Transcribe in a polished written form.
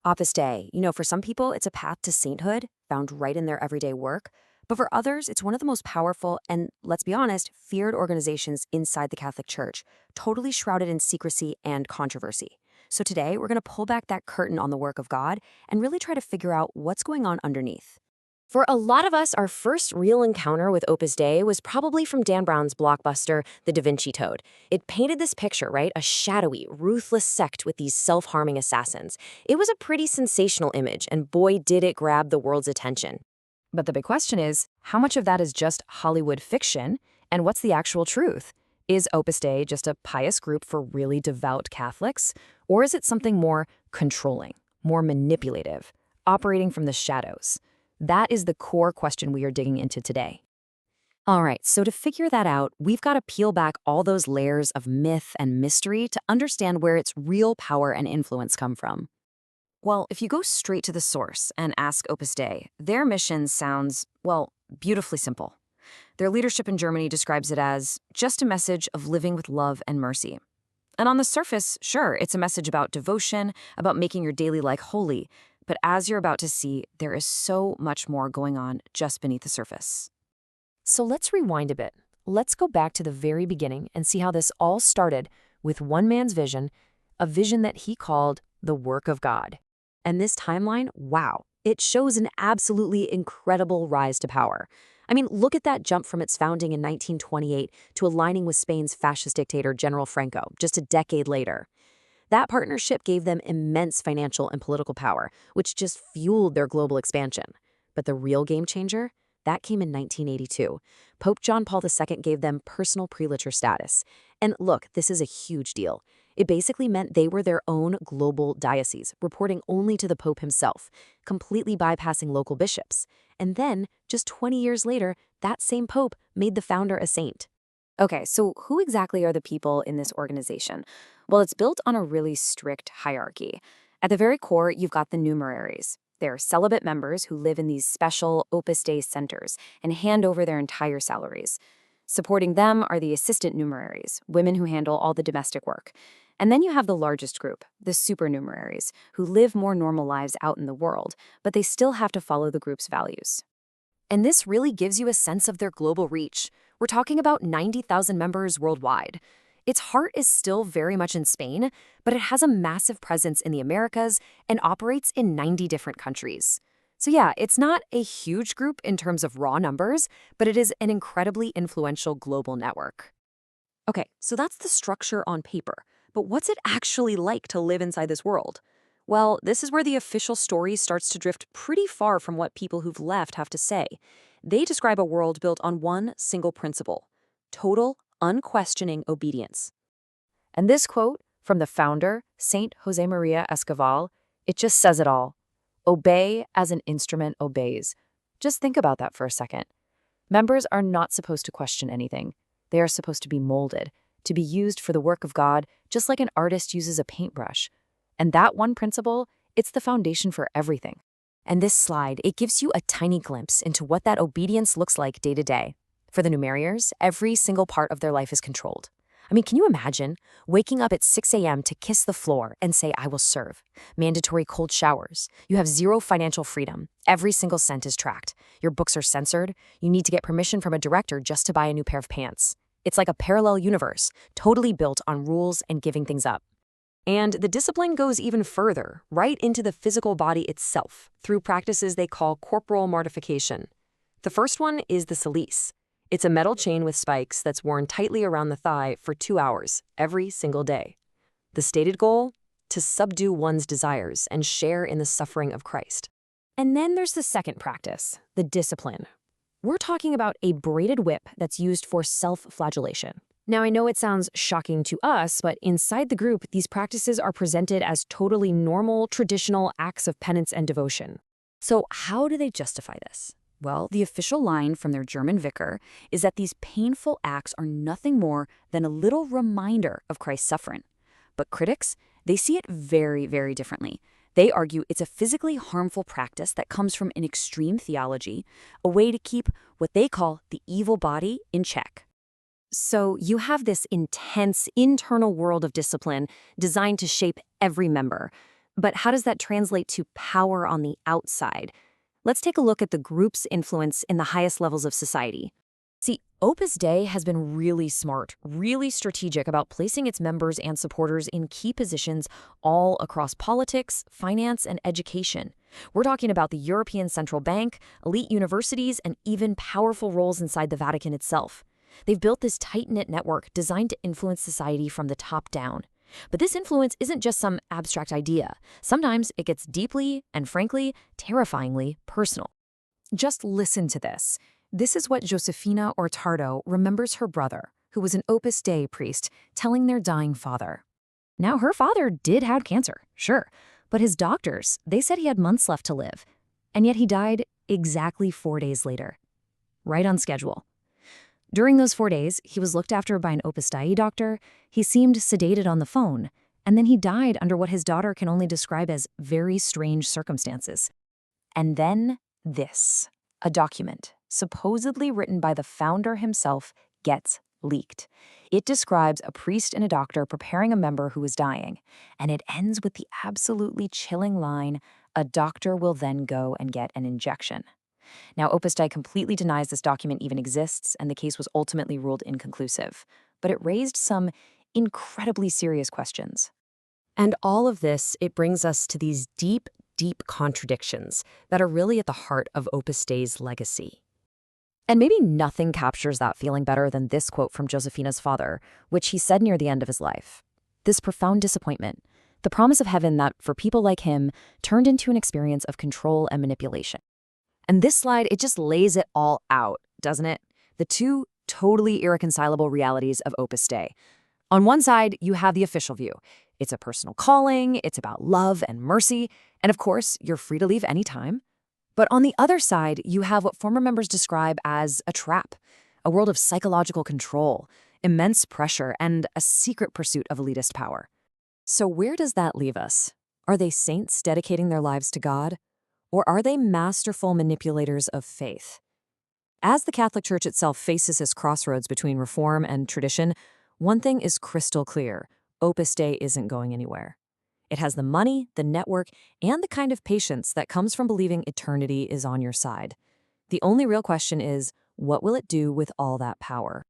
Opus Dei, for some people, it's a path to sainthood found right in their everyday work. But for others, it's one of the most powerful and, let's be honest, feared organizations inside the Catholic Church, totally shrouded in secrecy and controversy. So today, we're going to pull back that curtain on the work of God and really try to figure out what's going on underneath. For a lot of us, our first real encounter with Opus Dei was probably from Dan Brown's blockbuster, The Da Vinci Code. It painted this picture, right? A shadowy, ruthless sect with these self-harming assassins. It was a pretty sensational image, and boy, did it grab the world's attention. But the big question is, how much of that is just Hollywood fiction, and what's the actual truth? Is Opus Dei just a pious group for really devout Catholics, or is it something more controlling, more manipulative, operating from the shadows? That is the core question we are digging into today. All right, so to figure that out, we've got to peel back all those layers of myth and mystery to understand where its real power and influence come from. Well, if you go straight to the source and ask Opus Dei, their mission sounds, well, beautifully simple. Their leadership in Germany describes it as just a message of living with love and mercy. And on the surface, sure, it's a message about devotion, about making your daily life holy. But as you're about to see, there is so much more going on just beneath the surface. So let's rewind a bit. Let's go back to the very beginning and see how this all started with one man's vision, a vision that he called the work of God. And this timeline, wow, it shows an absolutely incredible rise to power. I mean, look at that jump from its founding in 1928 to aligning with Spain's fascist dictator General Franco just a decade later. That partnership gave them immense financial and political power, which just fueled their global expansion. But the real game changer? That came in 1982. Pope John Paul II gave them personal prelature status. And look, this is a huge deal. It basically meant they were their own global diocese, reporting only to the Pope himself, completely bypassing local bishops. And then, just 20 years later, that same Pope made the founder a saint. Okay, so who exactly are the people in this organization? Well, it's built on a really strict hierarchy. At the very core, you've got the numeraries. They're celibate members who live in these special Opus Dei centers and hand over their entire salaries. Supporting them are the assistant numeraries, women who handle all the domestic work. And then you have the largest group, the supernumeraries, who live more normal lives out in the world, but they still have to follow the group's values. And this really gives you a sense of their global reach. We're talking about 90,000 members worldwide. Its heart is still very much in Spain, but it has a massive presence in the Americas and operates in 90 different countries. So yeah, it's not a huge group in terms of raw numbers, but it is an incredibly influential global network. Okay, so that's the structure on paper. But what's it actually like to live inside this world? Well, this is where the official story starts to drift pretty far from what people who've left have to say. They describe a world built on one single principle: total, unquestioning obedience. And this quote from the founder, Saint Josemaria Escoval, it just says it all. Obey as an instrument obeys. Just think about that for a second. Members are not supposed to question anything. They are supposed to be molded, to be used for the work of God, just like an artist uses a paintbrush. And that one principle, it's the foundation for everything. And this slide, it gives you a tiny glimpse into what that obedience looks like day to day. For the numeriers, every single part of their life is controlled. I mean, can you imagine waking up at 6 a.m. to kiss the floor and say, I will serve? Mandatory cold showers. You have zero financial freedom. Every single cent is tracked. Your books are censored. You need to get permission from a director just to buy a new pair of pants. It's like a parallel universe, totally built on rules and giving things up. And the discipline goes even further, right into the physical body itself, through practices they call corporal mortification. The first one is the cilice. It's a metal chain with spikes that's worn tightly around the thigh for 2 hours, every single day. The stated goal? To subdue one's desires and share in the suffering of Christ. And then there's the second practice, the discipline. We're talking about a braided whip that's used for self-flagellation. Now, I know it sounds shocking to us, but inside the group, these practices are presented as totally normal, traditional acts of penance and devotion. So how do they justify this? Well, the official line from their German vicar is that these painful acts are nothing more than a little reminder of Christ's suffering. But critics, they see it very, very differently. They argue it's a physically harmful practice that comes from an extreme theology, a way to keep what they call the evil body in check. So you have this intense internal world of discipline designed to shape every member. But how does that translate to power on the outside? Let's take a look at the group's influence in the highest levels of society. See, Opus Dei has been really smart, really strategic about placing its members and supporters in key positions all across politics, finance, and education. We're talking about the European Central Bank, elite universities, and even powerful roles inside the Vatican itself. They've built this tight-knit network designed to influence society from the top down. But this influence isn't just some abstract idea. Sometimes it gets deeply and, frankly, terrifyingly personal. Just listen to this. This is what Josefina Ortardo remembers her brother, who was an Opus Dei priest, telling their dying father. Now, her father did have cancer, sure, but his doctors, they said he had months left to live. And yet he died exactly 4 days later, right on schedule. During those 4 days, he was looked after by an Opus Dei doctor, he seemed sedated on the phone, and then he died under what his daughter can only describe as very strange circumstances. And then this, a document, supposedly written by the founder himself, gets leaked. It describes a priest and a doctor preparing a member who is dying, and it ends with the absolutely chilling line, "A doctor will then go and get an injection." Now, Opus Dei completely denies this document even exists, and the case was ultimately ruled inconclusive. But it raised some incredibly serious questions. And all of this, it brings us to these deep, deep contradictions that are really at the heart of Opus Dei's legacy. And maybe nothing captures that feeling better than this quote from Josefina's father, which he said near the end of his life. This profound disappointment, the promise of heaven that, for people like him, turned into an experience of control and manipulation. And this slide, it just lays it all out, doesn't it? The two totally irreconcilable realities of Opus Dei. On one side, you have the official view. It's a personal calling, it's about love and mercy, and of course, you're free to leave anytime. But on the other side, you have what former members describe as a trap, a world of psychological control, immense pressure, and a secret pursuit of elitist power. So where does that leave us? Are they saints dedicating their lives to God? Or are they masterful manipulators of faith? As the Catholic Church itself faces this crossroads between reform and tradition, one thing is crystal clear: Opus Dei isn't going anywhere. It has the money, the network, and the kind of patience that comes from believing eternity is on your side. The only real question is, what will it do with all that power?